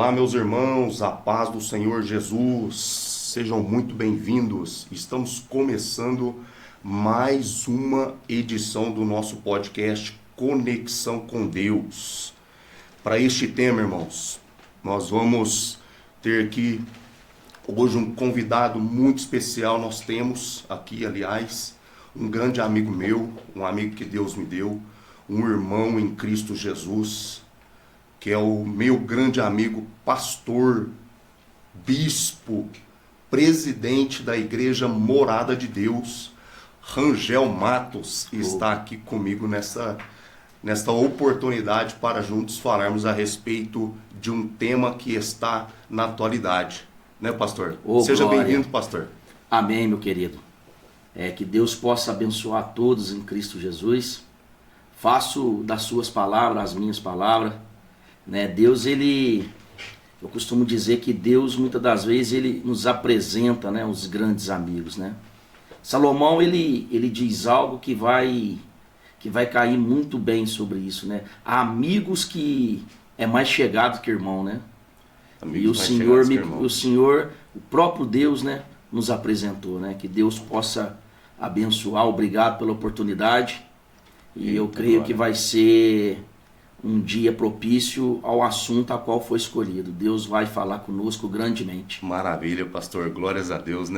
Olá, meus irmãos, a paz do Senhor Jesus, sejam muito bem-vindos. Estamos começando mais uma edição do nosso podcast Conexão com Deus. Para este tema, irmãos, nós vamos ter aqui hoje um convidado muito especial. Nós temos aqui, aliás, um grande amigo meu, um amigo que Deus me deu, um irmão em Cristo Jesus, que é o meu grande amigo, pastor, bispo, presidente da Igreja Morada de Deus, Rangel Matos, está aqui comigo nesta oportunidade para juntos falarmos a respeito de um tema que está na atualidade. Né, pastor? Seja bem-vindo, pastor. Amém, meu querido. Que Deus possa abençoar todos em Cristo Jesus. Faço das suas palavras as minhas palavras. Deus, eu costumo dizer que Deus, muitas das vezes, ele nos apresenta, os grandes amigos, Salomão, ele diz algo que vai cair muito bem sobre isso, Há amigos que é mais chegado que irmão, Amigos o Senhor, o próprio Deus, nos apresentou, que Deus possa abençoar. Obrigado pela oportunidade. E eu creio que vai ser um dia propício ao assunto a qual foi escolhido. Deus vai falar conosco grandemente. Maravilha, pastor. Glórias a Deus,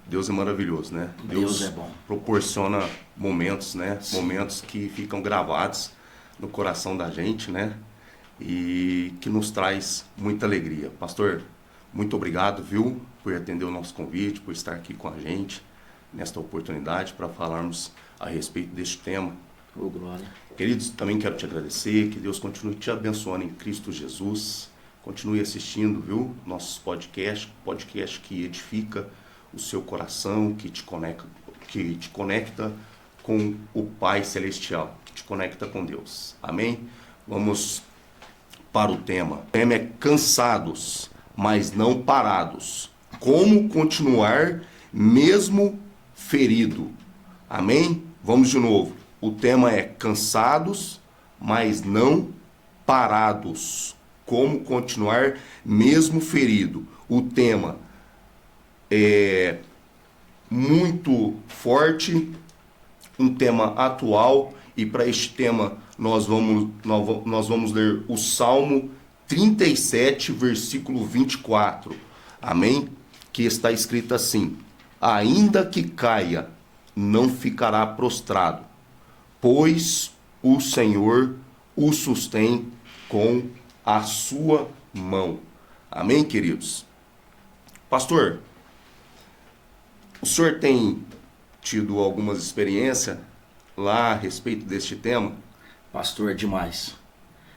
Deus é maravilhoso, Deus é bom. Proporciona momentos, Momentos que ficam gravados no coração da gente, E que nos traz muita alegria. Pastor, muito obrigado, viu, por atender o nosso convite, por estar aqui com a gente nesta oportunidade para falarmos a respeito deste tema. Glória. Queridos, também quero te agradecer, que Deus continue te abençoando em Cristo Jesus. Continue assistindo, viu, nossos podcasts, podcast que edifica o seu coração, que te conecta com o Pai Celestial, que te conecta com Deus. Amém? Vamos para o tema. O tema é cansados, mas não parados. Como continuar mesmo ferido? Amém? Vamos de novo. O tema é cansados, mas não parados. Como continuar mesmo ferido? O tema é muito forte, um tema atual, e para este tema nós vamos ler o Salmo 37, versículo 24. Amém? Que está escrito assim: ainda que caia, não ficará prostrado, pois o Senhor o sustém com a sua mão. Amém, queridos? Pastor, o senhor tem tido algumas experiências lá a respeito deste tema? Pastor, é demais.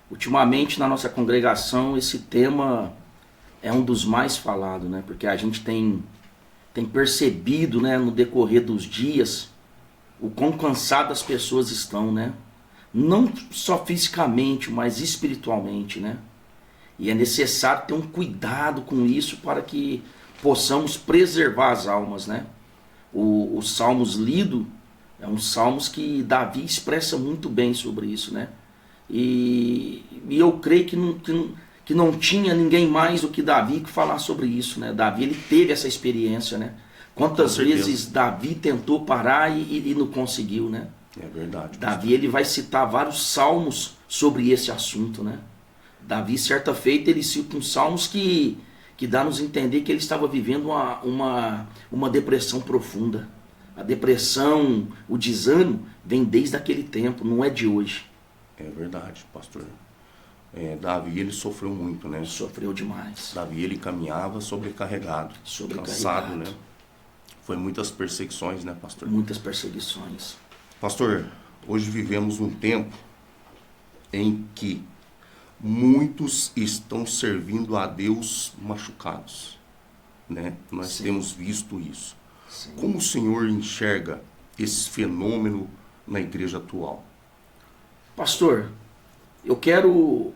Ultimamente, na nossa congregação, esse tema é um dos mais falados, Porque a gente tem percebido, no decorrer dos dias, o quão cansadas as pessoas estão, Não só fisicamente, mas espiritualmente, E é necessário ter um cuidado com isso para que possamos preservar as almas, Os salmos lidos é um salmos que Davi expressa muito bem sobre isso, E eu creio que não tinha ninguém mais do que Davi que falar sobre isso, Davi, ele teve essa experiência, Quantas vezes Davi tentou parar e não conseguiu, É verdade. Davi, ele vai citar vários salmos sobre esse assunto, Davi, certa feita, ele cita uns salmos que dá-nos a entender que ele estava vivendo uma depressão profunda. A depressão, o desânimo, vem desde aquele tempo, não é de hoje. É verdade, pastor. Davi, ele sofreu muito, Sofreu demais. Davi, ele caminhava sobrecarregado. Cansado, Foi muitas perseguições, pastor? Muitas perseguições. Pastor, hoje vivemos um tempo em que muitos estão servindo a Deus machucados, Nós Sim. temos visto isso. Sim. Como o senhor enxerga esse fenômeno na igreja atual? Pastor, eu quero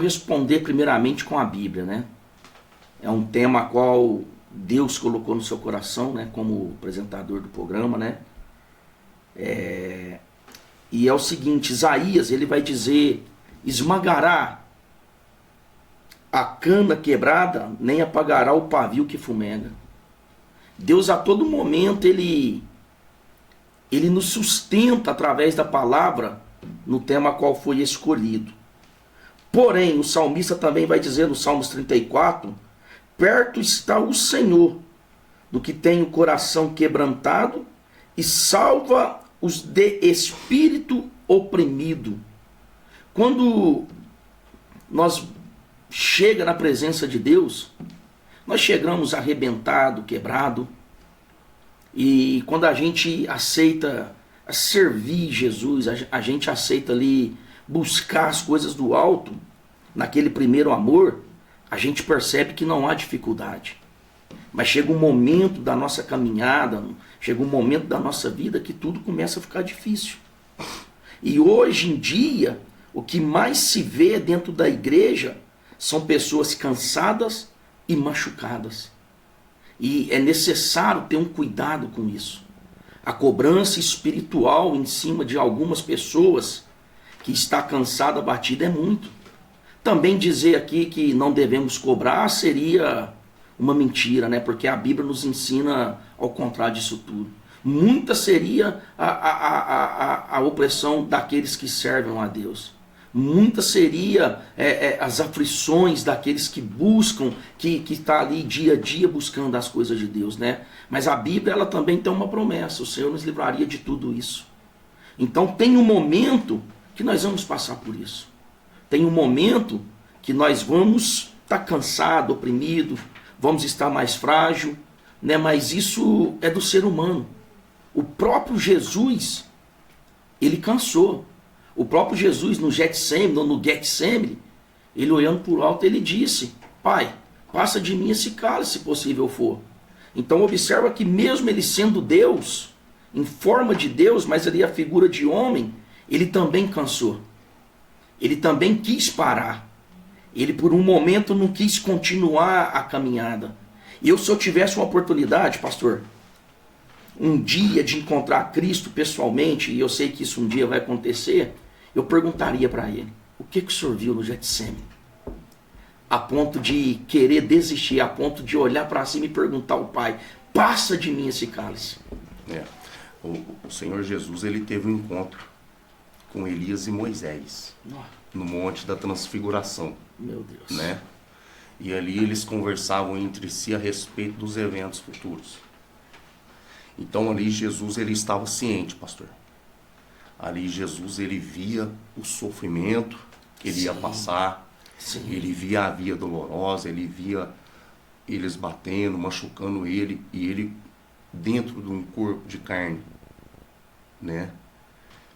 responder primeiramente com a Bíblia, É um tema a qual Deus colocou no seu coração, como apresentador do programa, E é o seguinte: Isaías, ele vai dizer: esmagará a cana quebrada nem apagará o pavio que fumega. Deus a todo momento, Ele nos sustenta através da palavra no tema qual foi escolhido. Porém, o salmista também vai dizer no Salmos 34, perto está o Senhor do que tem o coração quebrantado e salva os de espírito oprimido. Quando nós chega na presença de Deus, nós chegamos arrebentado, quebrado, e quando a gente aceita servir Jesus, a gente aceita ali buscar as coisas do alto, naquele primeiro amor, a gente percebe que não há dificuldade. Mas chega um momento da nossa caminhada, chega um momento da nossa vida que tudo começa a ficar difícil. E hoje em dia, o que mais se vê dentro da igreja são pessoas cansadas e machucadas. E é necessário ter um cuidado com isso. A cobrança espiritual em cima de algumas pessoas que está cansada, abatida, é muito. Também dizer aqui que não devemos cobrar seria uma mentira, né? Porque a Bíblia nos ensina ao contrário disso tudo. Muita seria a opressão daqueles que servem a Deus. Muita seria as aflições daqueles que buscam, que está ali dia a dia buscando as coisas de Deus, né? Mas a Bíblia, ela também tem uma promessa: o Senhor nos livraria de tudo isso. Então tem um momento que nós vamos passar por isso. Tem um momento que nós vamos estar cansado, oprimido, vamos estar mais frágil, né? Mas isso é do ser humano. O próprio Jesus, ele cansou. O próprio Jesus no Getsemane, ele olhando por alto, ele disse: Pai, passa de mim esse cálice, se possível for. Então observa que mesmo ele sendo Deus, em forma de Deus, mas ali a figura de homem, ele também cansou. Ele também quis parar. Ele por um momento não quis continuar a caminhada. E se eu tivesse uma oportunidade, pastor, um dia de encontrar Cristo pessoalmente, e eu sei que isso um dia vai acontecer, eu perguntaria para ele: o que o senhor viu no Getsemane? A ponto de querer desistir, a ponto de olhar para cima e perguntar ao Pai: passa de mim esse cálice. O Senhor Jesus, ele teve um encontro com Elias e Moisés no Monte da Transfiguração. Meu Deus. Né? E ali eles conversavam entre si a respeito dos eventos futuros. Então ali Jesus, ele estava ciente, pastor. Ali Jesus, ele via o sofrimento que ele ia passar. Sim. Ele via a via dolorosa, ele via eles batendo, machucando ele, e ele dentro de um corpo de carne, né?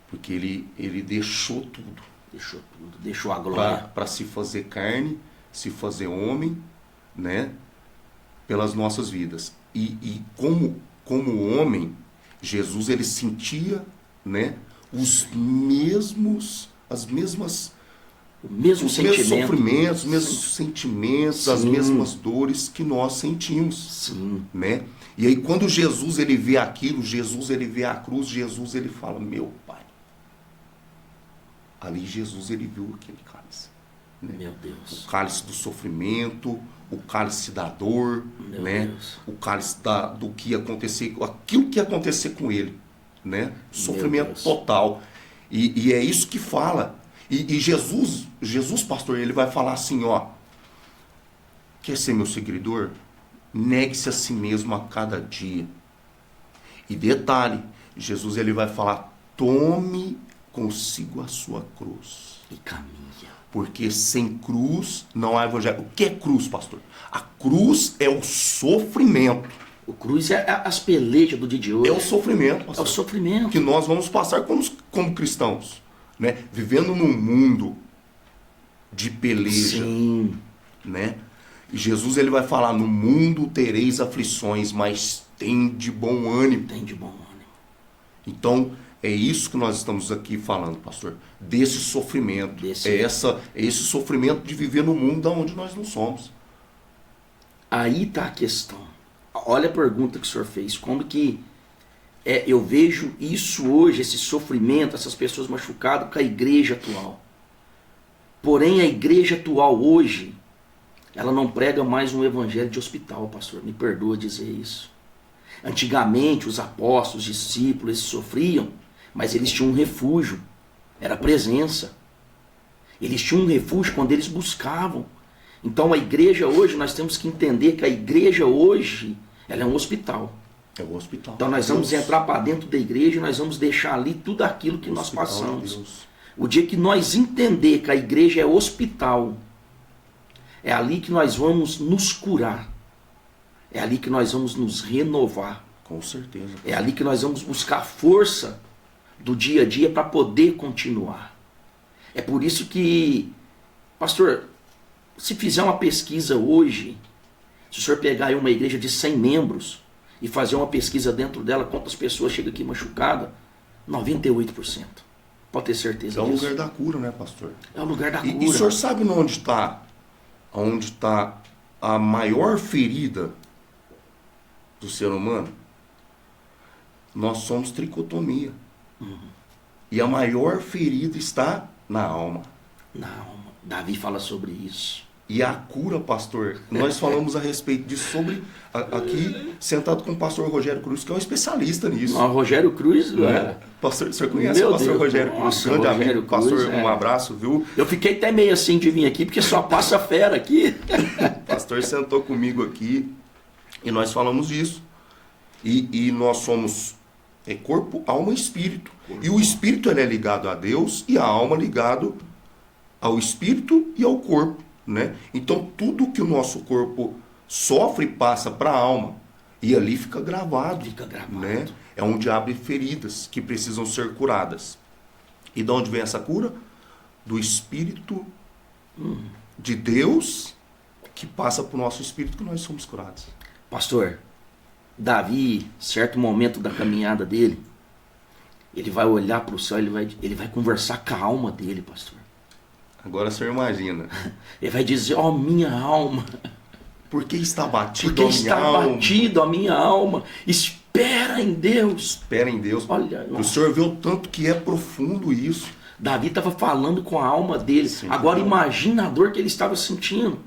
Porque ele deixou tudo. Deixou a glória. Para se fazer carne, se fazer homem, né? Pelas nossas vidas. E como homem, Jesus, ele sentia, né? Os mesmos sofrimentos, os mesmos sentimentos, Sim. as mesmas dores que nós sentimos. Sim. Né? E aí quando Jesus, ele vê aquilo, Jesus, ele vê a cruz, Jesus, ele fala: meu Pai. Ali Jesus, ele viu aquele cálice. Né? Meu Deus. O cálice do sofrimento, o cálice da dor, Meu né? Deus. O cálice do que ia acontecer, aquilo que ia acontecer com ele. Né? Sofrimento total. E é isso que fala. E Jesus, pastor, ele vai falar assim, ó: quer ser meu seguidor? Negue-se a si mesmo a cada dia. E detalhe, Jesus, ele vai falar: tome consigo a sua cruz. E caminha. Porque sem cruz não há evangelho. O que é cruz, pastor? A cruz é o sofrimento. O cruz é as pelejas do dia de hoje. É o sofrimento, pastor. É o sofrimento. Que nós vamos passar como cristãos. Né? Vivendo num mundo de peleja. Sim. Né? E Jesus, ele vai falar: no mundo tereis aflições, mas tem de bom ânimo. Tem de bom ânimo. Então, é isso que nós estamos aqui falando, pastor. Desse sofrimento. É esse sofrimento de viver no mundo onde nós não somos. Aí está a questão. Olha a pergunta que o senhor fez. Como que eu vejo isso hoje, esse sofrimento, essas pessoas machucadas com a igreja atual. Porém, a igreja atual hoje, ela não prega mais um evangelho de hospital, pastor. Me perdoa dizer isso. Antigamente, os apóstolos, os discípulos, eles sofriam, mas eles tinham um refúgio. Era a presença. Eles tinham um refúgio quando eles buscavam. Então a igreja hoje, nós temos que entender que a igreja hoje, ela é um hospital. É o hospital. Então nós vamos entrar para dentro da igreja e nós vamos deixar ali tudo aquilo que nós passamos. O dia que nós entender que a igreja é hospital, é ali que nós vamos nos curar. É ali que nós vamos nos renovar. Com certeza. É ali que nós vamos buscar força do dia a dia para poder continuar. É por isso que, pastor, se fizer uma pesquisa hoje, se o senhor pegar aí uma igreja de 100 membros e fazer uma pesquisa dentro dela, quantas pessoas chegam aqui machucadas? 98%. Pode ter certeza disso. É o lugar da cura, né, pastor? É o lugar da cura. E o senhor sabe onde está a maior ferida do ser humano? Nós somos tricotomia. E a maior ferida está na alma. Na alma. Davi fala sobre isso. E a cura, pastor, nós falamos a respeito disso aqui, sentado com o pastor Rogério Cruz, que é um especialista nisso. O Rogério Cruz, Pastor, o senhor conhece o pastor Rogério Cruz? Nossa, Grande Rogério amigo, Cruz, pastor, um abraço, viu? Eu fiquei até meio assim de vir aqui, porque só passa fera aqui. O pastor sentou comigo aqui e nós falamos disso. E nós somos corpo, alma e espírito. E o espírito ele é ligado a Deus e a alma ligado ao espírito e ao corpo. Né? Então tudo que o nosso corpo sofre passa para a alma e ali fica gravado, né? É onde abre feridas que precisam ser curadas. E de onde vem essa cura? Do Espírito de Deus que passa para o nosso espírito que nós somos curados. Pastor, Davi, certo momento da caminhada dele, ele vai olhar para o céu, ele vai conversar com a alma dele, pastor. Agora o senhor imagina. Ele vai dizer, ó minha alma. Por que está batido Porque está batido a minha alma. Espera em Deus. Espera em Deus. Olha, o senhor vê o tanto que é profundo isso. Davi estava falando com a alma dele. Sim, agora imagina a dor que ele estava sentindo.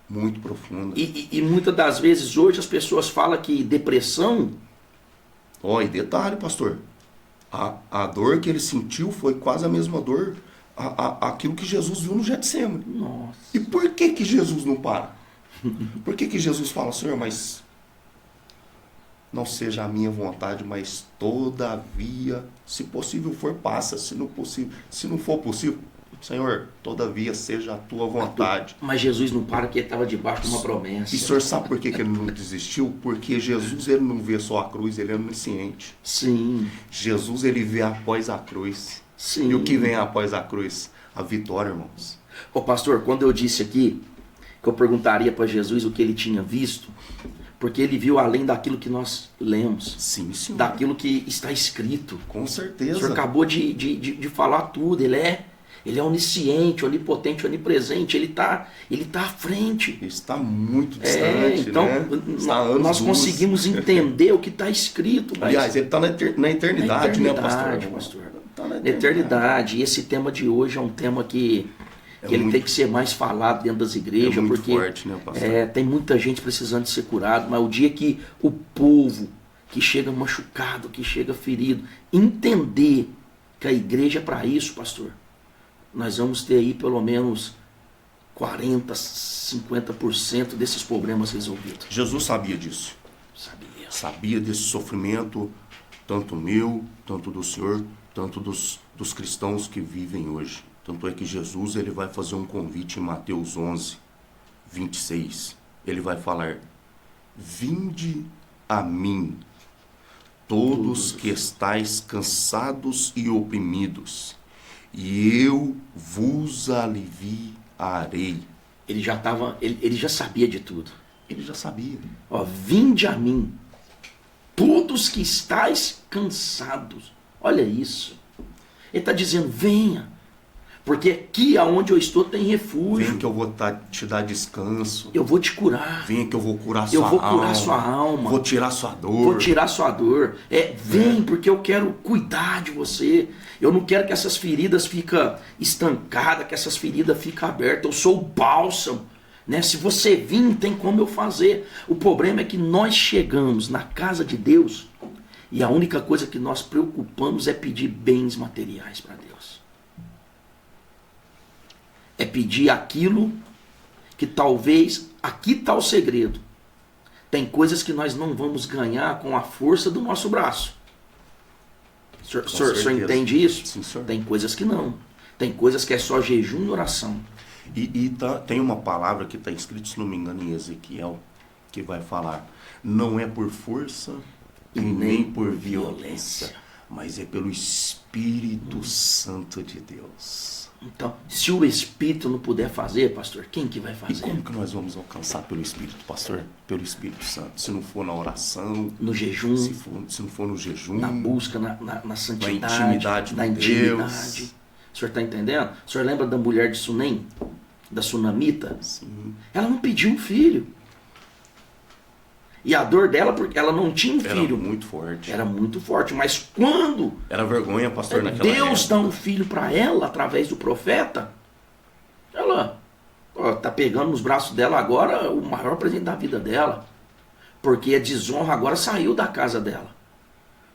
Muito profunda. E muitas das vezes hoje as pessoas falam que depressão... E detalhe, pastor. A dor que ele sentiu foi quase a mesma dor... aquilo que Jesus viu no Getsemane. Nossa. E por que Jesus não para? Por que Jesus fala, Senhor, mas não seja a minha vontade, mas todavia, se possível for, passa, se não for possível, Senhor, todavia seja a tua vontade. Mas Jesus não para porque ele estava debaixo de uma promessa. E o senhor sabe por que ele não desistiu? Porque Jesus ele não vê só a cruz, ele é onisciente. Sim. Jesus ele vê após a cruz. Sim. E o que vem após a cruz? A vitória, irmãos. Ô pastor, quando eu disse aqui que eu perguntaria para Jesus o que ele tinha visto, porque ele viu além daquilo que nós lemos. Sim, senhor. Daquilo que está escrito. Com certeza. O senhor acabou de falar tudo. Ele é onisciente, onipotente, onipresente. Ele tá à frente. Ele está muito distante, então, né? Nós conseguimos entender o que está escrito. Aliás, ele está na eternidade, né, pastor? Na eternidade. E esse tema de hoje é um tema que ele tem que ser mais falado dentro das igrejas, porque forte, né, pastor? Tem muita gente precisando de ser curado, mas o dia que o povo que chega machucado, que chega ferido, entender que a igreja é para isso, pastor, nós vamos ter aí pelo menos 40%, 50% desses problemas resolvidos. Jesus sabia disso. Sabia desse sofrimento, tanto meu, tanto do Senhor, tanto dos cristãos que vivem hoje. Tanto é que Jesus ele vai fazer um convite em Mateus 11, 26. Ele vai falar, vinde a mim, todos que estáis cansados e oprimidos, e eu vos aliviarei. Ele já sabia de tudo. Ele já sabia. Vinde a mim, todos que estáis cansados. Olha isso. Ele está dizendo, venha. Porque aqui aonde eu estou tem refúgio. Vem que eu vou te dar descanso. Eu vou te curar. Vem que eu vou curar sua alma. Eu vou curar sua alma. Vou tirar sua dor. Vou tirar sua dor. Vem porque eu quero cuidar de você. Eu não quero que essas feridas fiquem estancadas, que essas feridas fiquem abertas. Eu sou o bálsamo Né? Se você vir, tem como eu fazer. O problema é que nós chegamos na casa de Deus e a única coisa que nós preocupamos é pedir bens materiais para Deus. É pedir aquilo que talvez, aqui está o segredo. Tem coisas que nós não vamos ganhar com a força do nosso braço. O senhor entende isso? Sim, senhor. Tem coisas que não. Tem coisas que é só jejum e oração. Tem uma palavra que está escrito, se não me engano, em Ezequiel, que vai falar: não é por força e nem por violência, mas é pelo Espírito Santo de Deus. Então, se o Espírito não puder fazer, pastor, quem que vai fazer? E como que nós vamos alcançar pelo Espírito, pastor? Pelo Espírito Santo. Se não for na oração, no jejum, se não for no jejum, na busca, na santidade, na intimidade na com intimidade. Deus. O senhor está entendendo? O senhor lembra da mulher de Sunem? Da Sunamita? Sim. Ela não pediu um filho. E a dor dela, porque ela não tinha um filho. Era muito forte. Era muito forte. Mas quando era vergonha, pastor, naquela Deus época. dá um filho para ela, através do profeta, ela está pegando nos braços dela agora o maior presente da vida dela. Porque a desonra agora saiu da casa dela.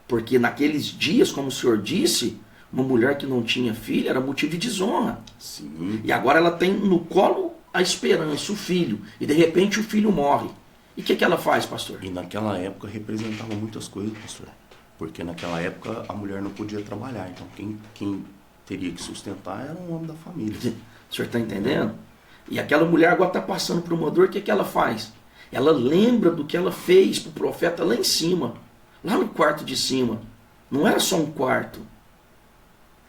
Porque naqueles dias, como o senhor disse, uma mulher que não tinha filho era motivo de desonra. Sim. E agora ela tem no colo a esperança, o filho. E de repente o filho morre. E o que ela faz, pastor? E naquela época representava muitas coisas, pastor. Porque naquela época a mulher não podia trabalhar. Então quem teria que sustentar era um homem da família. O senhor está entendendo? E aquela mulher agora está passando por uma dor. O que ela faz? Ela lembra do que ela fez para o profeta lá em cima. Lá no quarto de cima. Não era só um quarto.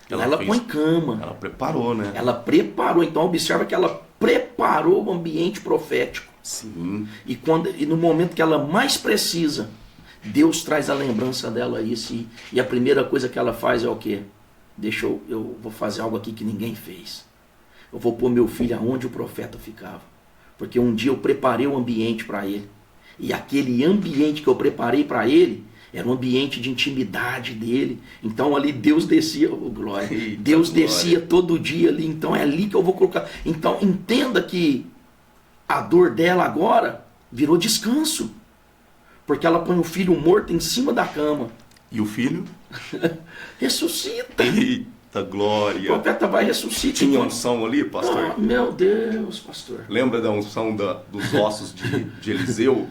Ela põe cama. Ela preparou, né? Ela preparou. Então observa que ela preparou o ambiente profético. Sim. E no momento que ela mais precisa, Deus traz a lembrança dela a isso. E a primeira coisa que ela faz é o quê? Eu vou fazer algo aqui que ninguém fez. Eu vou pôr meu filho aonde o profeta ficava. Porque um dia eu preparei o ambiente para ele. E aquele ambiente que eu preparei para ele era um ambiente de intimidade dele. Então ali Deus descia, oh, glória. Eita, Deus glória. descia todo dia ali. Então é ali que eu vou colocar. Então entenda que a dor dela agora virou descanso. Porque ela põe o filho morto em cima da cama. E o filho? Ressuscita. Eita, glória. O profeta vai ressuscitar. Tinha unção ali, pastor? Ah, meu Deus, pastor. Lembra da unção dos ossos de Eliseu?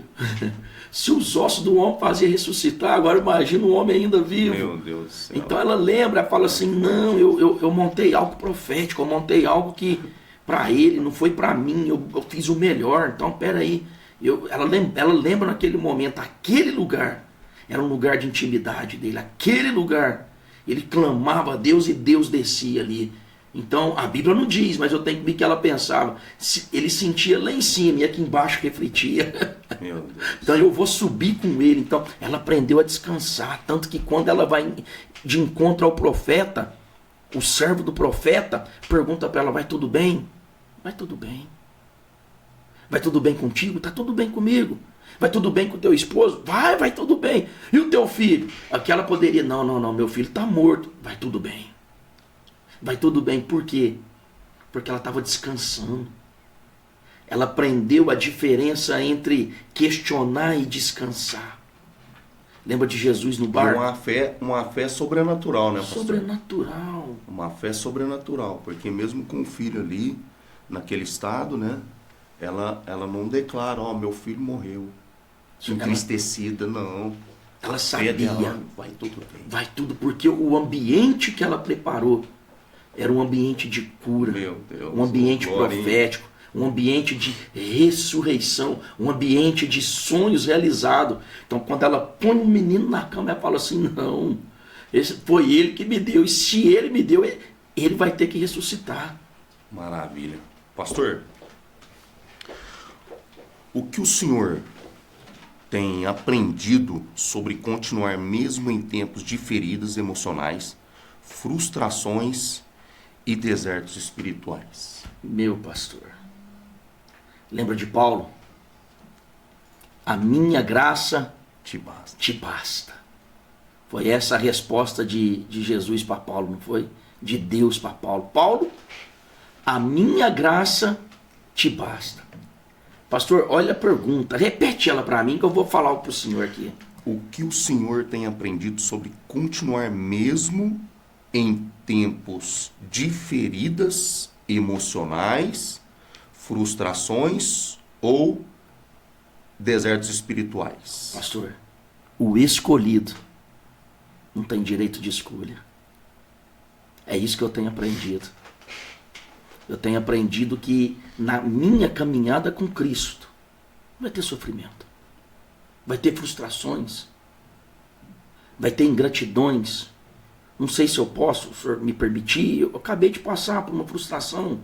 Se os ossos do homem faziam ressuscitar, agora imagina um homem ainda vivo. Meu Deus do céu. Então ela lembra, fala assim, não, eu montei algo profético, eu montei algo que para ele, não foi para mim, eu fiz o melhor. Então, peraí, ela lembra naquele momento, aquele lugar era um lugar de intimidade dele, aquele lugar, ele clamava a Deus e Deus descia ali. Então, a Bíblia não diz, mas eu tenho que ver que ela pensava, ele sentia lá em cima e aqui embaixo refletia. Meu Deus. Então eu vou subir com ele. Então ela aprendeu a descansar, tanto que quando ela vai de encontro ao profeta, o servo do profeta pergunta para ela, vai tudo bem? Vai tudo bem. Vai tudo bem contigo? Tá tudo bem comigo. Vai tudo bem com o teu esposo? Vai tudo bem. E o teu filho? Aqui ela poderia, não, meu filho está morto. Vai tudo bem. Vai tudo bem. Por quê? Porque ela estava descansando. Ela aprendeu a diferença entre questionar e descansar. Lembra de Jesus no barco? Uma fé sobrenatural, né, pastor? Sobrenatural. Uma fé sobrenatural, porque mesmo com o filho ali, naquele estado, né, ela não declara, meu filho morreu, entristecida, não. Ela sabia. Dela, vai tudo bem. Vai tudo, porque o ambiente que ela preparou era um ambiente de cura, Meu Deus, um ambiente glória, profético, um ambiente de ressurreição, um ambiente de sonhos realizados. Então, quando ela põe um menino na cama, ela fala assim, não, esse foi ele que me deu, e se ele me deu, ele vai ter que ressuscitar. Maravilha. Pastor, o que o senhor tem aprendido sobre continuar mesmo em tempos de feridas emocionais, frustrações e desertos espirituais? Meu pastor, lembra de Paulo? A minha graça Te basta. te basta. Foi essa a resposta de Jesus para Paulo, não foi? De Deus para Paulo. Paulo, a minha graça te basta. Pastor, olha a pergunta. Repete ela para mim que eu vou falar para o senhor aqui. O que o senhor tem aprendido sobre continuar mesmo em tempos de feridas emocionais, frustrações ou desertos espirituais? Pastor, o escolhido não tem direito de escolha. É isso que eu tenho aprendido. Eu tenho aprendido que na minha caminhada com Cristo vai ter sofrimento, vai ter frustrações, vai ter ingratidões. Não sei se eu posso, o senhor me permitir. Eu acabei de passar por uma frustração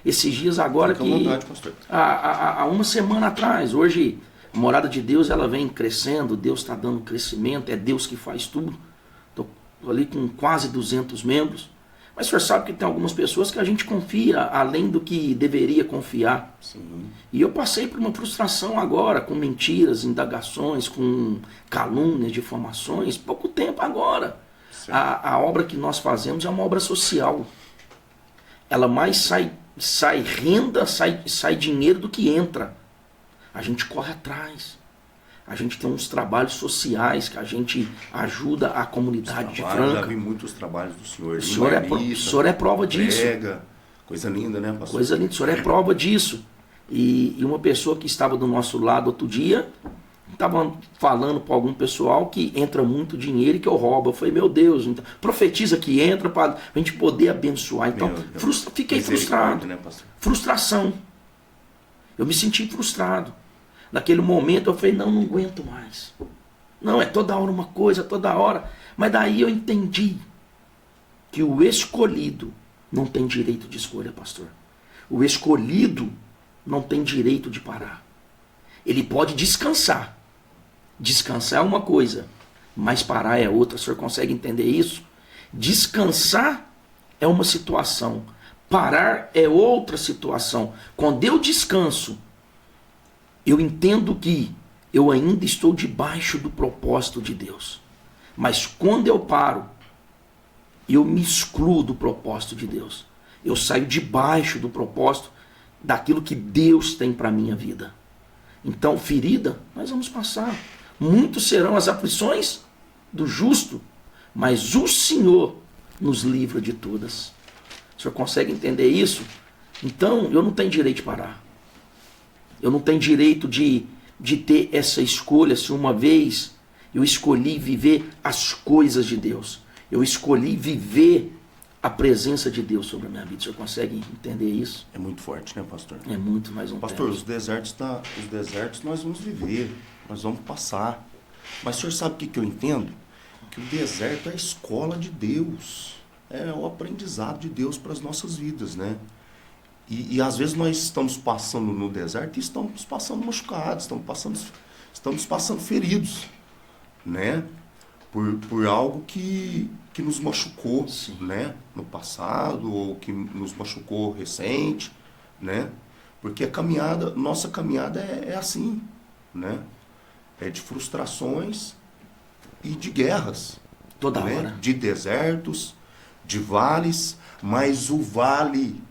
esses dias agora. Fica à vontade, pastor. Há uma semana atrás. Hoje a morada de Deus ela vem crescendo, Deus está dando crescimento, é Deus que faz tudo. Estou ali com quase 200 membros. Mas o senhor sabe que tem algumas pessoas que a gente confia além do que deveria confiar. Sim. E eu passei por uma frustração agora, com mentiras, indagações, com calúnias, difamações, pouco tempo agora. A obra que nós fazemos é uma obra social. Ela mais sai renda, sai dinheiro do que entra. A gente corre atrás. A gente tem uns trabalhos sociais que a gente ajuda a comunidade de Franca. Já vi muitos trabalhos do senhor. O senhor é prova disso. Prega, coisa linda, né, pastor? Coisa linda, o senhor é prova disso. E uma pessoa que estava do nosso lado outro dia estava falando para algum pessoal que entra muito dinheiro e que eu roubo. Eu falei, meu Deus, então, profetiza que entra para a gente poder abençoar. Então, fiquei frustrado. Né, pastor? Frustração. Eu me senti frustrado. Naquele momento eu falei, não aguento mais. Não, é toda hora uma coisa, toda hora. Mas daí eu entendi que o escolhido não tem direito de escolha, pastor. O escolhido não tem direito de parar. Ele pode descansar. Descansar é uma coisa, mas parar é outra. O senhor consegue entender isso? Descansar é uma situação. Parar é outra situação. Quando eu descanso, eu entendo que eu ainda estou debaixo do propósito de Deus. Mas quando eu paro, eu me excluo do propósito de Deus. Eu saio debaixo do propósito daquilo que Deus tem para a minha vida. Então, ferida, nós vamos passar. Muitos serão as aflições do justo, mas o Senhor nos livra de todas. O senhor consegue entender isso? Então, eu não tenho direito de parar. Eu não tenho direito de ter essa escolha se uma vez eu escolhi viver as coisas de Deus. Eu escolhi viver a presença de Deus sobre a minha vida. O senhor consegue entender isso? É muito forte, né, pastor? É muito mais um Pastor, tempo. os desertos nós vamos viver, nós vamos passar. Mas o senhor sabe o que eu entendo? Que o deserto é a escola de Deus. É o aprendizado de Deus para as nossas vidas, né? E às vezes nós estamos passando no deserto e estamos passando machucados, estamos passando feridos, né? Por algo que nos machucou, né? No passado, ou que nos machucou recente, né? Porque nossa caminhada é assim, né? É de frustrações e de guerras. Toda né? hora. De desertos, de vales, mas o vale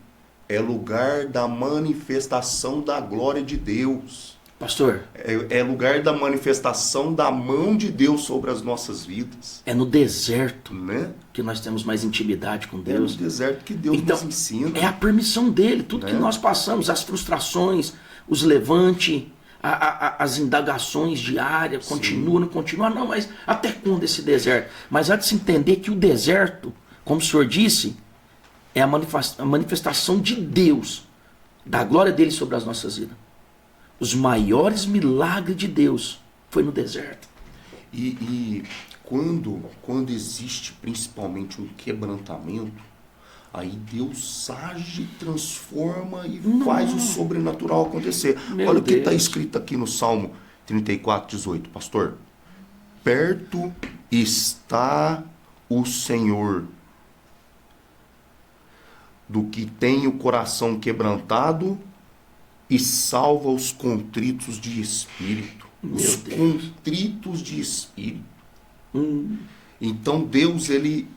é lugar da manifestação da glória de Deus. Pastor, É lugar da manifestação da mão de Deus sobre as nossas vidas. é no deserto Né? que nós temos mais intimidade com É no Deus. deserto que Deus Então, nos ensina. é a permissão dele. Tudo Né? que nós passamos, as frustrações, os levante, as indagações diárias, continua, não continua. Não, mas até quando esse deserto? Mas há de se entender que o deserto, como o senhor disse, é a manifestação de Deus, da glória dele sobre as nossas vidas. Os maiores milagres de Deus foi no deserto. E quando existe principalmente um quebrantamento, aí Deus age, transforma e faz o sobrenatural acontecer. Meu Olha o que está Deus. escrito aqui no Salmo 34:18, pastor. Perto está o Senhor do que tem o coração quebrantado e salva os contritos de espírito. Os contritos de espírito. Então Deus ele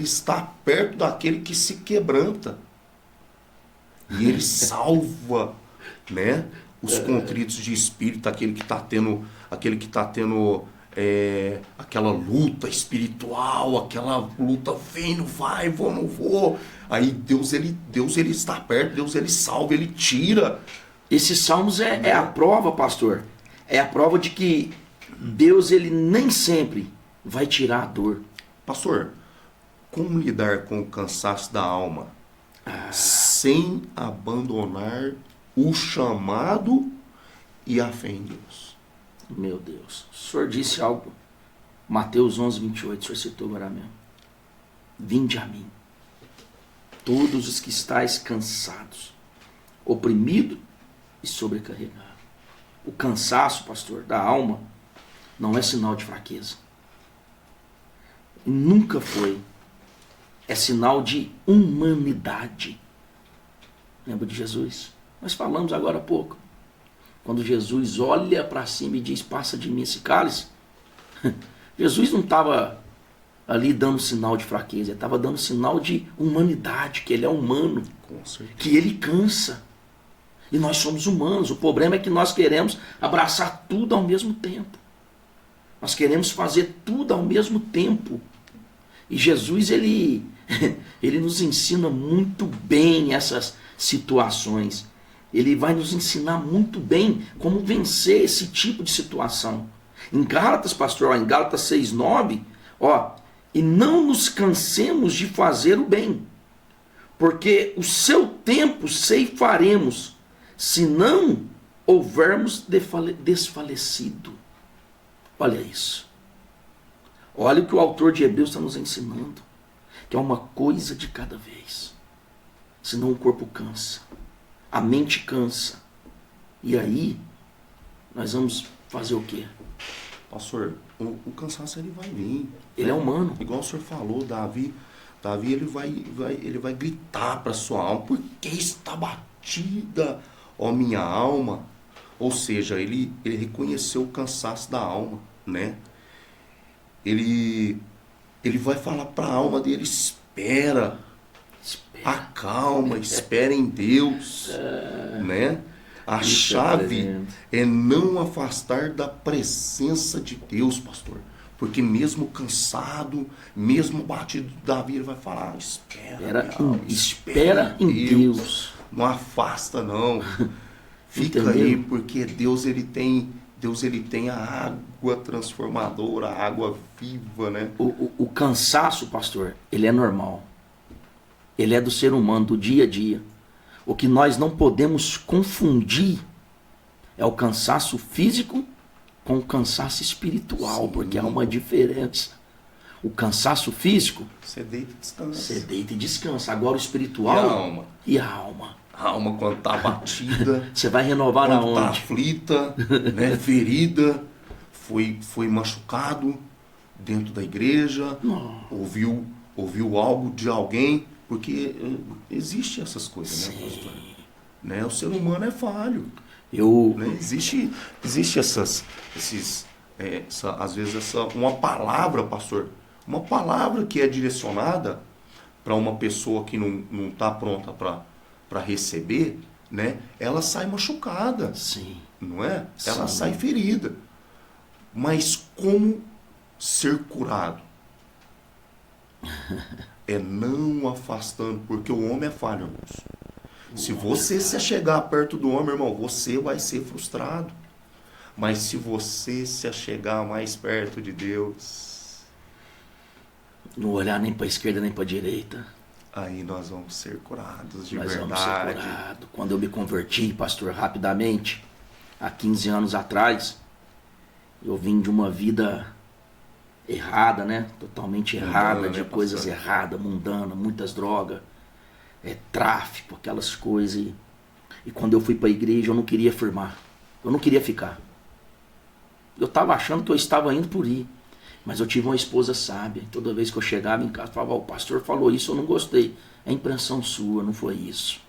está perto daquele que se quebranta. E ele salva, né, os contritos de espírito, aquele que está tendo aquela luta espiritual, aquela luta, vem, não vai, vou, não vou. Aí Deus ele está perto, Deus ele salva, ele tira. Esses salmos é a prova, pastor. É a prova de que Deus ele nem sempre vai tirar a dor. Pastor, como lidar com o cansaço da alma sem abandonar o chamado e a fé em Deus? Meu Deus, o senhor disse algo, Mateus 11, 28, o senhor citou agora mesmo. Vinde a mim, todos os que estáis cansados, oprimidos e sobrecarregados. O cansaço, pastor, da alma, não é sinal de fraqueza. Nunca foi. É sinal de humanidade. Lembra de Jesus? Nós falamos agora há pouco. Quando Jesus olha para cima e diz, passa de mim esse cálice, Jesus não estava ali dando sinal de fraqueza, ele estava dando sinal de humanidade, que ele é humano, que ele cansa. E nós somos humanos. O problema é que nós queremos abraçar tudo ao mesmo tempo. Nós queremos fazer tudo ao mesmo tempo. E Jesus, ele nos ensina muito bem essas situações. Ele vai nos ensinar muito bem como vencer esse tipo de situação. Em Gálatas, pastor, em Gálatas 6:9, e não nos cansemos de fazer o bem, porque o seu tempo ceifaremos, se não houvermos desfalecido. Olha isso. Olha o que o autor de Hebreus está nos ensinando, que é uma coisa de cada vez. Senão o corpo cansa, a mente cansa. E aí, nós vamos fazer o quê? Pastor, o cansaço ele vai vir. Ele é humano. Igual o senhor falou, Davi ele vai gritar para sua alma, por que está batida, ó minha alma? Ou seja, ele reconheceu o cansaço da alma, né? Ele vai falar para a alma dele, espera, acalma, espera em Deus, né? A chave é não afastar da presença de Deus, pastor. Porque mesmo cansado, mesmo batido, Davi ele vai falar, espera em Deus. Não afasta não. Fica aí, porque Deus ele tem a água transformadora, a água viva, né? O cansaço, pastor, ele é normal. Ele é do ser humano, do dia a dia. O que nós não podemos confundir é o cansaço físico com o cansaço espiritual. Sim. Porque há uma diferença. O cansaço físico, você deita e descansa. Você deita e descansa. Agora o espiritual e a alma. A alma quando está batida, você vai renovar na onde? Quando está aflita, né, ferida, foi machucado dentro da igreja, ouviu algo de alguém, porque existe essas coisas, né, pastor? Né? O ser humano é falho. Né? Existe às vezes uma palavra, pastor, uma palavra que é direcionada para uma pessoa que não está pronta para receber, né? Ela sai machucada. Sim. Não é? Ela Sim. sai ferida. Mas como ser curado? É não afastando, porque o homem é falho, irmãos. Se você se chegar perto do homem, irmão, você vai ser frustrado. Mas se você se chegar mais perto de Deus, não olhar nem para a esquerda nem para a direita, aí nós vamos ser curados de verdade. Vamos ser curados. Quando eu me converti, pastor, rapidamente, há 15 anos atrás, eu vim de uma vida errada, né? Totalmente errada, de coisas erradas, mundana, muitas drogas, tráfico, aquelas coisas. E quando eu fui para a igreja, eu não queria firmar, eu não queria ficar. Eu estava achando que eu estava indo por ir. Mas eu tive uma esposa sábia. Toda vez que eu chegava em casa, falava, o pastor falou isso, eu não gostei. É impressão sua, não foi isso.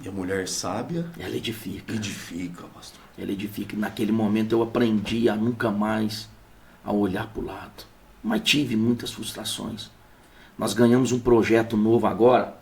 E a mulher sábia? Ela edifica. Edifica, pastor. Ela edifica. Naquele momento eu aprendi a nunca mais a olhar para o lado. Mas tive muitas frustrações. Nós ganhamos um projeto novo agora,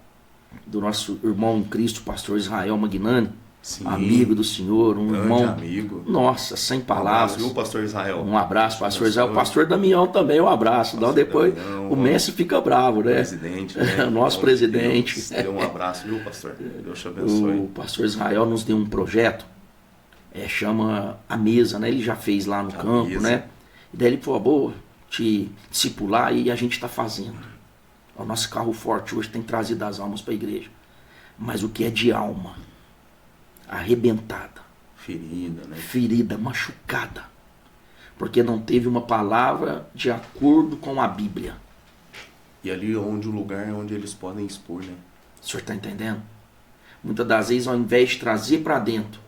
do nosso irmão em Cristo, pastor Israel Magnani. Sim, amigo do senhor, um grande irmão. amigo. Nossa, sem Um palavras. abraço, viu, pastor Israel? Um abraço, pastor Israel. O pastor Damião também, um abraço. Não, depois Damião, o Messi fica bravo, né? Presidente, né? Nosso Bom presidente. Deus. Dê um abraço, viu, pastor? Deus te abençoe. O pastor Israel nos deu um projeto, chama A Mesa, né? Ele já fez lá no campo, Mesa. né? E daí ele falou, vou te discipular e a gente está fazendo. O nosso carro forte hoje tem trazido as almas para a igreja. Mas o que é de alma arrebentada, Ferida, né? ferida, machucada, porque não teve uma palavra de acordo com a Bíblia. E ali onde o lugar é onde eles podem expor, né? O senhor está entendendo? Muitas das vezes, ao invés de trazer para dentro,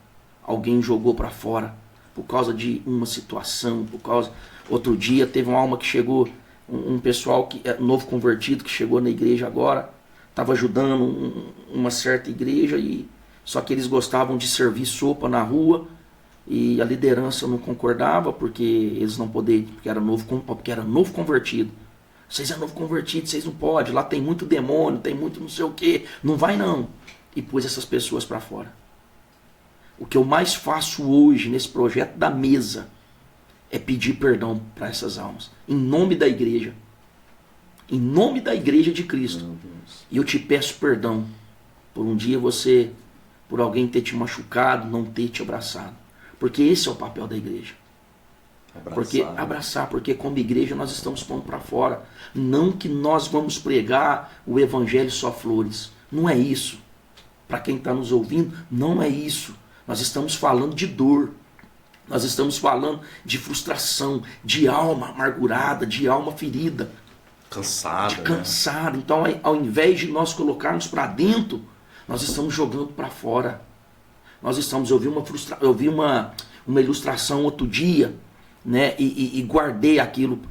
alguém jogou para fora por causa de uma situação, por causa... Outro dia teve uma alma que chegou, um pessoal que é novo convertido que chegou na igreja agora, estava ajudando uma certa igreja, e só que eles gostavam de servir sopa na rua e a liderança não concordava porque eles não podiam, porque era novo convertido. Vocês é novo convertido, vocês não podem, lá tem muito demônio, tem muito não sei o que, não vai não. E pôs essas pessoas para fora. O que eu mais faço hoje nesse projeto da mesa é pedir perdão para essas almas, em nome da igreja. Em nome da igreja de Cristo. E eu te peço perdão por um dia você, por alguém ter te machucado, não ter te abraçado. Porque esse é o papel da igreja. Porque como igreja nós estamos pondo para fora. Não que nós vamos pregar o evangelho só flores. Não é isso. Para quem está nos ouvindo, não é isso. Nós estamos falando de dor. Nós estamos falando de frustração, de alma amargurada, de alma ferida. Cansada. Né? Então, ao invés de nós colocarmos para dentro, nós estamos jogando para fora. Eu vi uma ilustração outro dia, né? E guardei aquilo.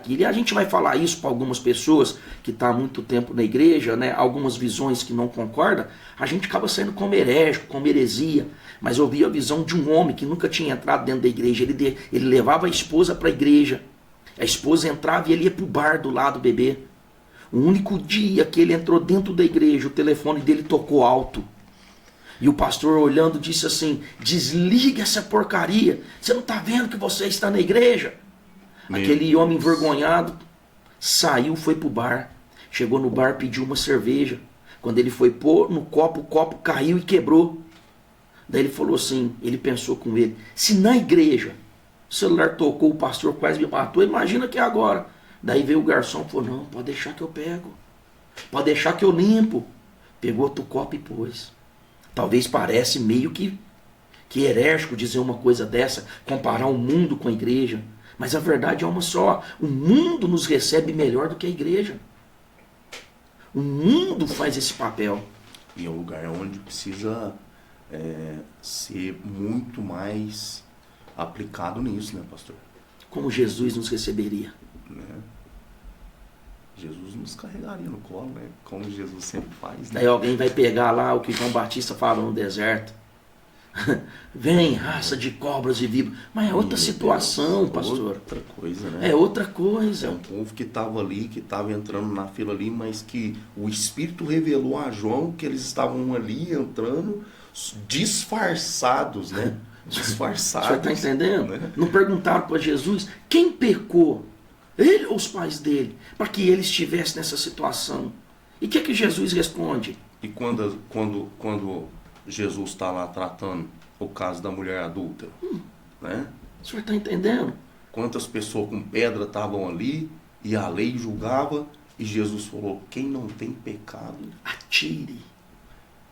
E a gente vai falar isso para algumas pessoas que estão há muito tempo na igreja, né? Algumas visões que não concordam, a gente acaba saindo como herético, como heresia. Mas eu vi a visão de um homem que nunca tinha entrado dentro da igreja. Ele levava a esposa para a igreja. A esposa entrava e ele ia para o bar do lado beber. O único dia que ele entrou dentro da igreja, o telefone dele tocou alto. E o pastor, olhando, disse assim: desliga essa porcaria. Você não está vendo que você está na igreja? Aquele homem envergonhado saiu, foi para o bar. Chegou no bar, pediu uma cerveja. Quando ele foi pôr no copo, o copo caiu e quebrou. Daí ele falou assim, ele pensou com ele: se na igreja o celular tocou, o pastor quase me matou, imagina que é agora. Daí veio o garçom e falou: não, pode deixar que eu pego. Pode deixar que eu limpo. Pegou outro copo e pôs. Talvez parece meio que herértico dizer uma coisa dessa, comparar o mundo com a igreja. Mas a verdade é uma só. O mundo nos recebe melhor do que a igreja. O mundo faz esse papel. E é um lugar onde precisa ser muito mais aplicado nisso, né, pastor? Como Jesus nos receberia? Né? Jesus nos carregaria no colo, né? Como Jesus sempre faz. Né? Daí alguém vai pegar lá o que João Batista fala no deserto. Vem, raça de cobras e víboras. Mas é outra situação, pastor. Outra coisa, né? É outra coisa. É um povo que estava ali, que estava entrando na fila ali, mas que o Espírito revelou a João que eles estavam ali entrando disfarçados, né? Disfarçados. O senhor está entendendo? Né? Não perguntaram para Jesus quem pecou, ele ou os pais dele, para que ele estivesse nessa situação. E o que Jesus responde? E quando Jesus está lá tratando o caso da mulher adúltera, né? O senhor está entendendo? Quantas pessoas com pedra estavam ali e a lei julgava e Jesus falou: quem não tem pecado, atire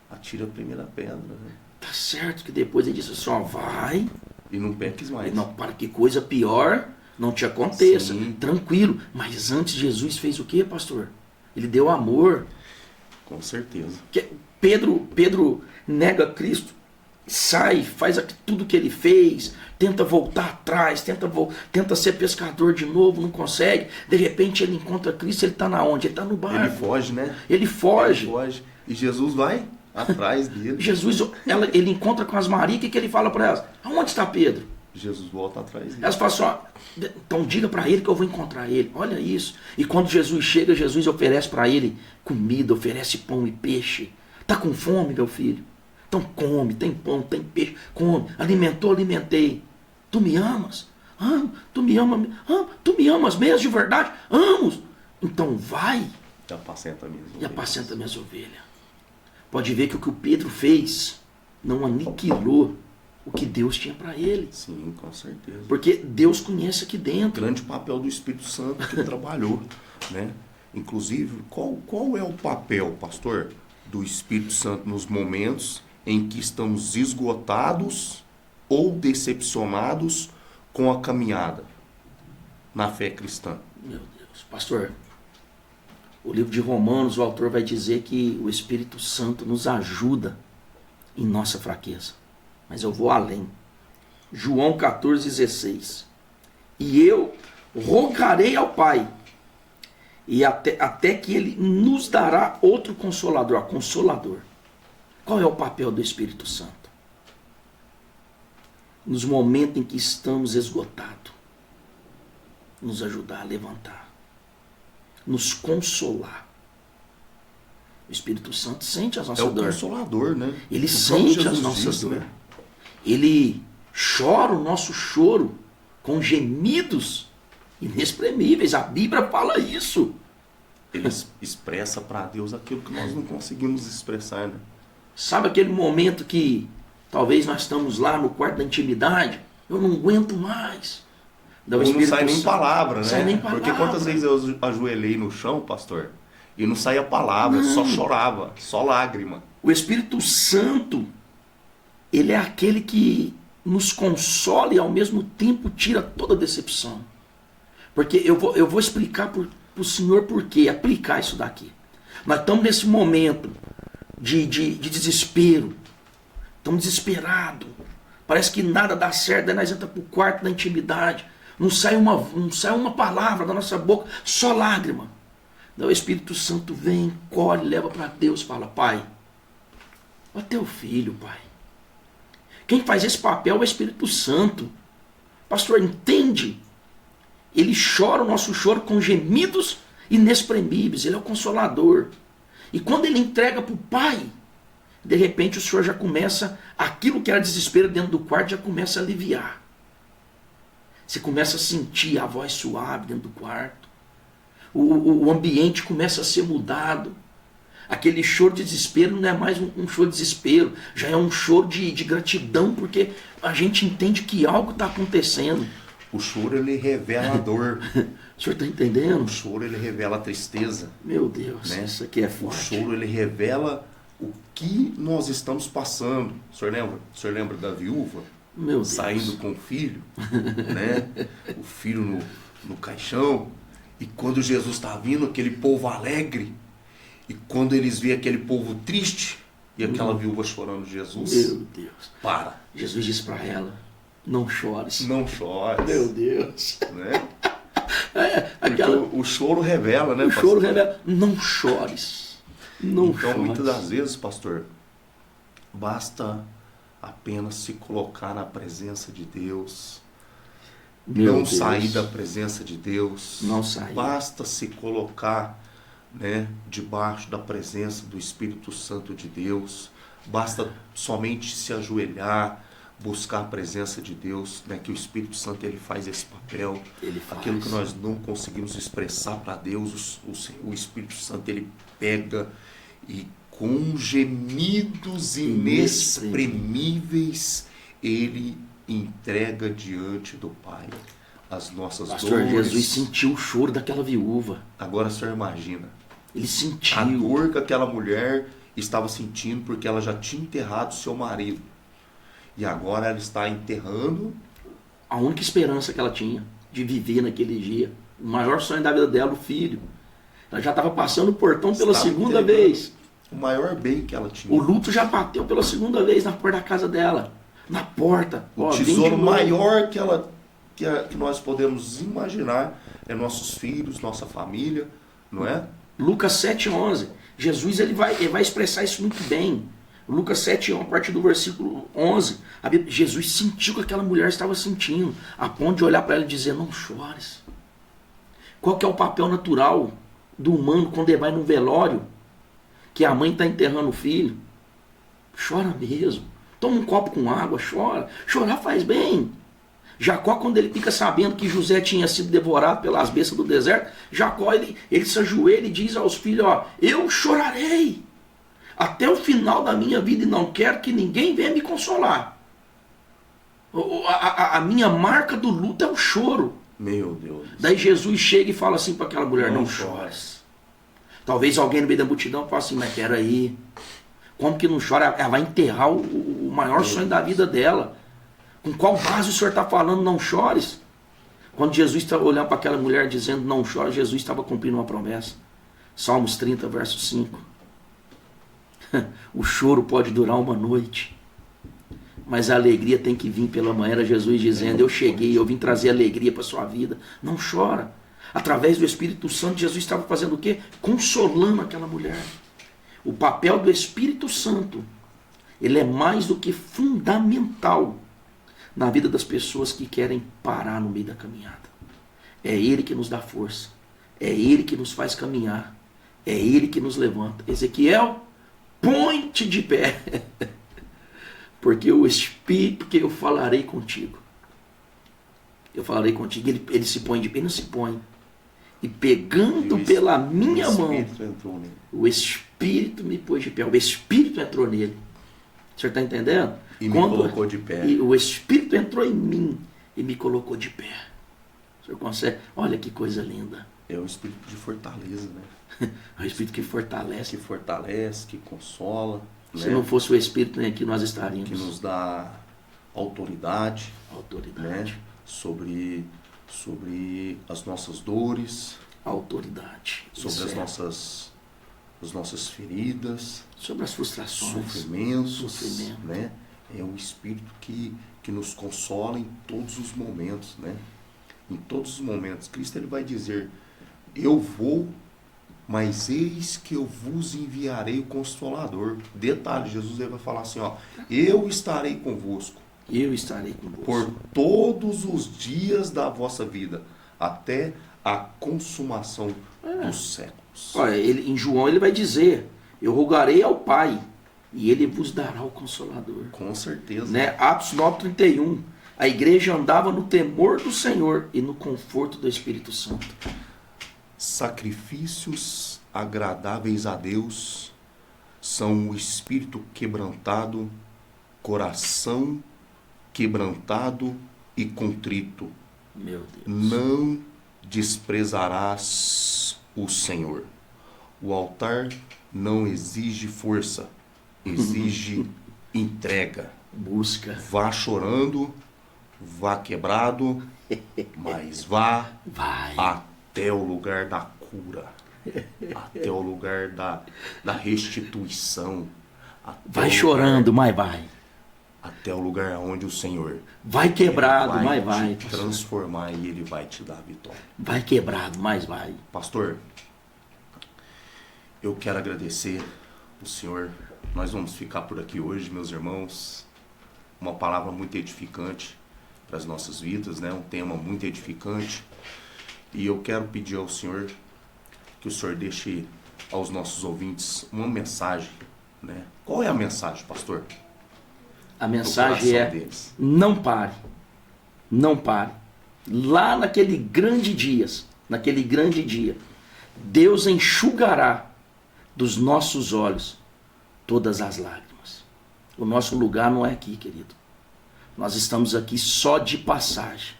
a primeira pedra. Né? Tá certo que depois ele disse assim: ó, vai e não peques mais. Não, para que coisa pior não te aconteça. Sim. Tranquilo. Mas antes Jesus fez o que, pastor? Ele deu amor. Com certeza. Pedro nega Cristo, sai, faz tudo que ele fez, tenta voltar atrás, tenta ser pescador de novo, não consegue. De repente ele encontra Cristo, ele está na onde? Ele está no barco. Ele foge, né? Ele foge. E Jesus vai atrás dele. Ele encontra com as Marias, o que ele fala para elas? Aonde está Pedro? Jesus volta atrás dele. Elas falam assim: ó, então diga para ele que eu vou encontrar ele. Olha isso. E quando Jesus chega, Jesus oferece para ele comida, oferece pão e peixe. Tá com fome, meu filho? Então come, tem pão, tem peixe, come. Alimentou, alimentei. Tu me amas? Amo. Tu me amas? Amo. Tu me amas mesmo de verdade? Amo. Então vai E apacenta minhas e ovelhas. apacenta minhas ovelhas. Pode ver que o que o Pedro fez não aniquilou o que Deus tinha para ele. Sim, com certeza. Porque Deus conhece aqui dentro. Grande papel do Espírito Santo que trabalhou, né? Inclusive, qual é o papel, pastor, do Espírito Santo nos momentos em que estamos esgotados ou decepcionados com a caminhada na fé cristã? Meu Deus, pastor, o livro de Romanos, o autor vai dizer que o Espírito Santo nos ajuda em nossa fraqueza. Mas eu vou além. João 14,16. E eu rogarei ao Pai, e até que Ele nos dará outro Consolador. Consolador. Qual é o papel do Espírito Santo? Nos momentos em que estamos esgotados, nos ajudar a levantar, nos consolar. O Espírito Santo sente as nossas dores. É o Consolador, né? Ele O sente próprio as Jesus nossas disse, dores. né? Ele chora o nosso choro com gemidos inexprimíveis. A Bíblia fala isso. Ele expressa para Deus aquilo que nós não conseguimos expressar, né? Sabe aquele momento que talvez nós estamos lá no quarto da intimidade? Eu não aguento mais. Daí o Ou não Espírito sai nem Santo- palavra, né? Sai nem palavra. Porque quantas vezes eu ajoelhei no chão, pastor, e não saía palavra, só chorava, só lágrima. O Espírito Santo, ele é aquele que nos consola e ao mesmo tempo tira toda a decepção. Porque eu vou explicar para o senhor por que aplicar isso daqui. Nós estamos nesse momento de desespero. Estamos desesperados. Parece que nada dá certo. Daí nós entramos para o quarto da intimidade. Não sai uma palavra da nossa boca, só lágrima. Daí o Espírito Santo vem, colhe, leva para Deus e fala: Pai, ó teu filho, Pai. Quem faz esse papel é o Espírito Santo. Pastor, entende? Ele chora o nosso choro com gemidos inexprimíveis. Ele é o Consolador. E quando ele entrega para o Pai, de repente o Senhor já começa, aquilo que era desespero dentro do quarto já começa a aliviar. Você começa a sentir a voz suave dentro do quarto. O ambiente começa a ser mudado. Aquele choro de desespero não é mais um choro de desespero, já é um choro de gratidão, porque a gente entende que algo está acontecendo. O choro, ele revela a dor. O senhor está entendendo? O choro, ele revela a tristeza. Meu Deus, né? isso aqui é O forte. choro, ele revela o que nós estamos passando. O senhor lembra da viúva? Meu Deus. Saindo com o filho, né? O filho no caixão. E quando Jesus está vindo, aquele povo alegre. E quando eles veem aquele povo triste, e aquela viúva chorando, Jesus, Meu Deus. para. Jesus disse para ela: não chores. Não chores. Meu Deus. Né? Porque Aquela, o choro revela, né, o pastor? choro revela: não chores. Não Então, chores. muitas das vezes, pastor, basta apenas se colocar na presença de Deus. Meu Não Deus. sair da presença de Deus. Não sair. Basta se colocar, né, debaixo da presença do Espírito Santo de Deus. Basta somente se ajoelhar, buscar a presença de Deus, né, que o Espírito Santo ele faz esse papel. Ele faz. Aquilo que nós não conseguimos expressar para Deus, o Espírito Santo ele pega e com gemidos inexprimíveis ele entrega diante do Pai as nossas Pastor dores. Jesus sentiu o choro daquela viúva. Agora o senhor imagina Ele sentiu. a dor que aquela mulher estava sentindo porque ela já tinha enterrado seu marido. E agora ela está enterrando A única esperança que ela tinha de viver naquele dia. O maior sonho da vida dela, o filho. Ela já estava passando o portão pela Estava segunda entregando vez. o maior bem que ela tinha. O luto já bateu pela segunda vez na porta da casa dela. Na porta. O Ó, vem de tesouro novo. maior que nós podemos imaginar é nossos filhos, nossa família, não é? Lucas 7,11. Jesus ele vai expressar isso muito bem. Lucas 7,11, a partir do versículo 11. Jesus sentiu o que aquela mulher estava sentindo, a ponto de olhar para ela e dizer: não chores. Qual que é o papel natural do humano quando ele vai num velório, que a mãe está enterrando o filho? Chora mesmo. Toma um copo com água, chora. Chorar faz bem. Jacó, quando ele fica sabendo que José tinha sido devorado pelas bestas do deserto, Jacó, ele se ajoelha e diz aos filhos, ó, eu chorarei até o final da minha vida e não quero que ninguém venha me consolar. A minha marca do luto é o choro. Meu Deus. Daí Jesus chega e fala assim para aquela mulher, não chores. Talvez alguém no meio da multidão fale assim, mas peraí, como que não chora? Ela vai enterrar o maior sonho da vida dela. Com qual base o senhor está falando não chores? Quando Jesus está olhando para aquela mulher dizendo não chore, Jesus estava cumprindo uma promessa. Salmos 30, verso 5. O choro pode durar uma noite, mas a alegria tem que vir pela manhã. Era Jesus dizendo, eu cheguei, eu vim trazer alegria para a sua vida. Não chora. Através do Espírito Santo, Jesus estava fazendo o quê? Consolando aquela mulher. O papel do Espírito Santo, ele é mais do que fundamental na vida das pessoas que querem parar no meio da caminhada. É Ele que nos dá força. É Ele que nos faz caminhar. É Ele que nos levanta. Ezequiel, põe-te de pé. Porque o Espírito que eu falarei contigo. Eu falarei contigo. Ele se põe de pé, ele não se põe. E pegando pela minha mão, o Espírito me pôs de pé. O Espírito entrou nele. O senhor está entendendo? E me colocou de pé. E o Espírito entrou em mim e me colocou de pé. O senhor consegue? Olha que coisa linda. É o Espírito de fortaleza, né? É o Espírito que fortalece. Que fortalece, que consola. Se não fosse o Espírito, nem aqui nós estaríamos. Que nos dá autoridade. Autoridade. Né? Sobre as nossas dores. Autoridade. Sobre as nossas feridas. Sobre as frustrações. Sofrimentos. Né? É o Espírito que nos consola em todos os momentos. Né? Em todos os momentos. Cristo ele vai dizer, eu vou, mas eis que eu vos enviarei o Consolador. Detalhe, Jesus ele vai falar assim, ó, eu estarei convosco. Eu estarei convosco. Por todos os dias da vossa vida, até a consumação dos séculos. Olha, em João ele vai dizer, eu rogarei ao Pai, e ele vos dará o Consolador. Com certeza. Né? Atos 9:31. A igreja andava no temor do Senhor e no conforto do Espírito Santo. Sacrifícios agradáveis a Deus são o espírito quebrantado, coração quebrantado e contrito. Meu Deus. Não desprezarás o Senhor. O altar não exige força, exige entrega. Busca. Vá chorando, vá quebrado, mas vai. Até o lugar da cura, até o lugar da restituição. Vai chorando, mas vai. Até o lugar onde o Senhor vai quebrado, mas vai te transformar e Ele vai te dar a vitória. Vai quebrado, mas vai. Pastor, eu quero agradecer o Senhor. Nós vamos ficar por aqui hoje, meus irmãos. Uma palavra muito edificante para as nossas vidas, né? Um tema muito edificante. E eu quero pedir ao Senhor que o Senhor deixe aos nossos ouvintes uma mensagem, né? Qual é a mensagem, pastor? A mensagem é, não pare, não pare. Lá naquele grande dia, Deus enxugará dos nossos olhos todas as lágrimas. O nosso lugar não é aqui, querido. Nós estamos aqui só de passagem.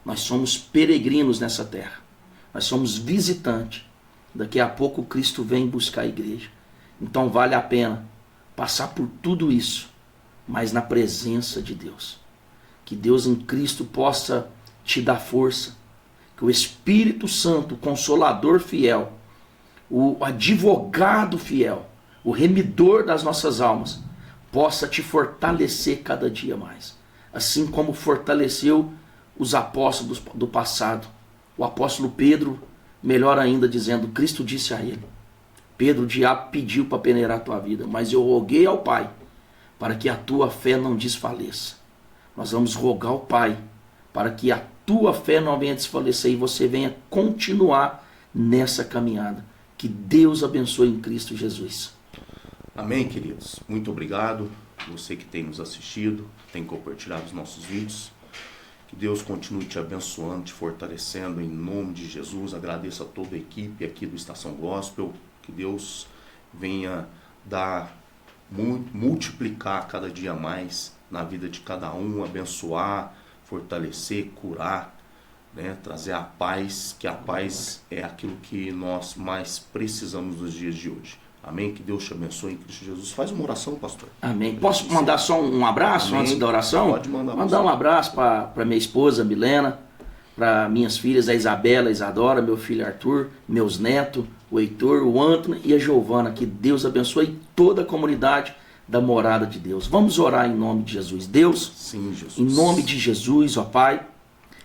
Nós somos peregrinos nessa terra. Nós somos visitantes. Daqui a pouco Cristo vem buscar a igreja. Então vale a pena passar por tudo isso, mas na presença de Deus. Que Deus em Cristo possa te dar força. Que o Espírito Santo, o Consolador fiel, o advogado fiel, o remidor das nossas almas, possa te fortalecer cada dia mais. Assim como fortaleceu os apóstolos do passado. O apóstolo Pedro, melhor ainda, dizendo, Cristo disse a ele, Pedro, o diabo pediu para peneirar a tua vida, mas eu roguei ao Pai para que a tua fé não desfaleça. Nós vamos rogar ao Pai para que a tua fé não venha desfalecer e você venha continuar nessa caminhada. Que Deus abençoe em Cristo Jesus. Amém, queridos? Muito obrigado. Você que tem nos assistido, tem compartilhado os nossos vídeos. Que Deus continue te abençoando, te fortalecendo em nome de Jesus. Agradeço a toda a equipe aqui do Estação Gospel. Que Deus venha multiplicar cada dia mais na vida de cada um, abençoar, fortalecer, curar, né? Trazer a paz, que a paz é aquilo que nós mais precisamos nos dias de hoje. Amém? Que Deus te abençoe em Cristo Jesus. Faz uma oração, pastor. Amém. Posso mandar só um abraço. Amém. Antes da oração? Pode mandar. Mandar um abraço para minha esposa, Milena, para minhas filhas, a Isabela, a Isadora, meu filho Arthur, meus netos, o Heitor, o Antônio e a Giovana. Que Deus abençoe toda a comunidade da morada de Deus. Vamos orar em nome de Jesus. Deus, sim, Jesus. Em nome de Jesus, ó Pai,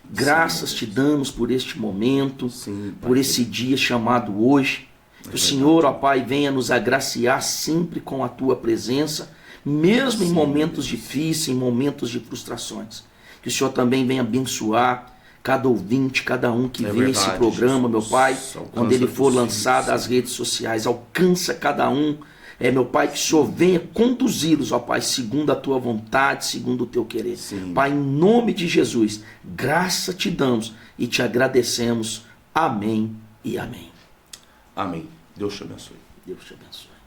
graças te damos por este momento, sim, por esse dia chamado hoje. Que o Senhor, ó Pai, venha nos agraciar sempre com a Tua presença, mesmo em momentos difíceis, em momentos de frustrações. Que o Senhor também venha abençoar cada ouvinte, cada um que vê esse programa, meu Pai, quando ele for lançado às redes sociais. Alcança cada um, meu Pai, que o Senhor venha conduzi-los, ó Pai, segundo a Tua vontade, segundo o Teu querer. Sim. Pai, em nome de Jesus, graça te damos e te agradecemos. Amém e amém. Amém. Deus te abençoe. Deus te abençoe.